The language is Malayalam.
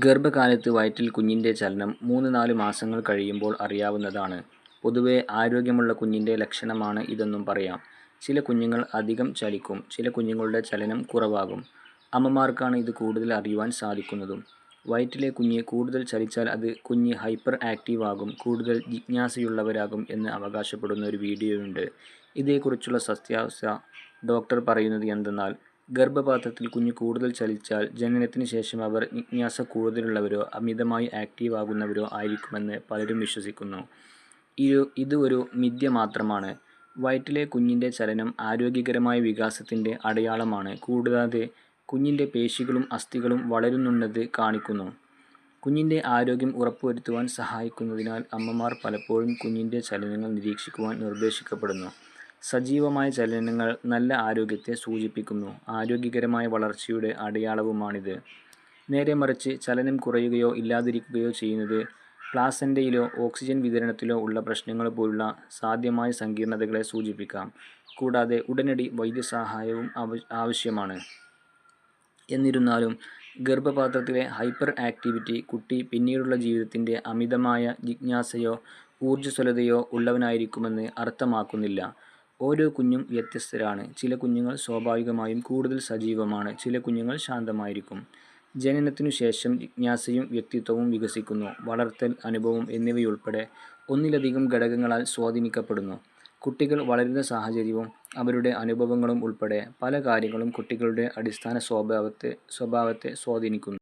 ഗർഭകാലത്ത് വയറ്റിൽ കുഞ്ഞിൻ്റെ ചലനം 3-4 മാസങ്ങൾ കഴിയുമ്പോൾ അറിയാവുന്നതാണ്. പൊതുവെ ആരോഗ്യമുള്ള കുഞ്ഞിൻ്റെ ലക്ഷണമാണ് ഇതെന്നും പറയാം. ചില കുഞ്ഞുങ്ങൾ അധികം ചലിക്കും, ചില കുഞ്ഞുങ്ങളുടെ ചലനം കുറവാകും. അമ്മമാർക്കാണ് ഇത് കൂടുതൽ അറിയുവാൻ സാധിക്കുന്നതും. വയറ്റിലെ കുഞ്ഞ് കൂടുതൽ ചലിച്ചാൽ അത് കുഞ്ഞ് ഹൈപ്പർ ആക്റ്റീവ് ആകും, കൂടുതൽ ജിജ്ഞാസയുള്ളവരാകും എന്ന് അവകാശപ്പെടുന്ന ഒരു വീഡിയോയുണ്ട്. ഇതേക്കുറിച്ചുള്ള സത്യാവസ്ഥ ഡോക്ടർ പറയുന്നത് എന്തെന്നാൽ, ഗർഭപാത്രത്തിൽ കുഞ്ഞ് കൂടുതൽ ചലിച്ചാൽ ജനനത്തിന് ശേഷം അവർ ജിജ്ഞാസ കൂടുതലുള്ളവരോ അമിതമായി ആക്റ്റീവ് ആകുന്നവരോ ആയിരിക്കുമെന്ന് പലരും വിശ്വസിക്കുന്നു. ഇത് ഒരു മിഥ്യ മാത്രമാണ്. വയറ്റിലെ കുഞ്ഞിൻ്റെ ചലനം ആരോഗ്യകരമായ വികാസത്തിൻ്റെ അടയാളമാണ്, കൂടാതെ കുഞ്ഞിൻ്റെ പേശികളും അസ്ഥികളും വളരുന്നുണ്ടെന്ന് കാണിക്കുന്നു. കുഞ്ഞിൻ്റെ ആരോഗ്യം ഉറപ്പുവരുത്തുവാൻ സഹായിക്കുന്നതിനാൽ അമ്മമാർ പലപ്പോഴും കുഞ്ഞിൻ്റെ ചലനങ്ങൾ നിരീക്ഷിക്കുവാൻ നിർദ്ദേശിക്കപ്പെടുന്നു. സജീവമായ ചലനങ്ങൾ നല്ല ആരോഗ്യത്തെ സൂചിപ്പിക്കുന്നു, ആരോഗ്യകരമായ വളർച്ചയുടെ അടയാളവുമാണിത്. നേരെമറിച്ച് ചലനം കുറയുകയോ ഇല്ലാതിരിക്കുകയോ ചെയ്യുന്നത് പ്ലാസൻ്റയിലോ ഓക്സിജൻ വിതരണത്തിലോ ഉള്ള പ്രശ്നങ്ങൾ പോലുള്ള സാധ്യമായ സങ്കീർണതകളെ സൂചിപ്പിക്കാം. കൂടാതെ ഉടനടി വൈദ്യസഹായവും ആവശ്യമാണ്. എന്നിരുന്നാലും ഗർഭപാത്രത്തിലെ ഹൈപ്പർ ആക്ടിവിറ്റി കുട്ടി പിന്നീടുള്ള ജീവിതത്തിൻ്റെ അമിതമായ ജിജ്ഞാസയോ ഊർജ്ജസ്വലതയോ ഉള്ളവനായിരിക്കുമെന്ന് അർത്ഥമാക്കുന്നില്ല. ഓരോ കുഞ്ഞും വ്യത്യസ്തരാണ്. ചില കുഞ്ഞുങ്ങൾ സ്വാഭാവികമായും കൂടുതൽ സജീവമാണ്, ചില കുഞ്ഞുങ്ങൾ ശാന്തമായിരിക്കും. ജനനത്തിനു ശേഷം ജിജ്ഞാസയും വ്യക്തിത്വവും വികസിക്കുന്നു. വളർത്തൽ, അനുഭവം എന്നിവയുൾപ്പെടെ ഒന്നിലധികം ഘടകങ്ങളാൽ സ്വാധീനിക്കപ്പെടുന്നു. കുട്ടികൾ വളരുന്ന സാഹചര്യവും അവരുടെ അനുഭവങ്ങളും ഉൾപ്പെടെ പല കാര്യങ്ങളും കുട്ടികളുടെ അടിസ്ഥാന സ്വഭാവത്തെ സ്വാധീനിക്കുന്നു.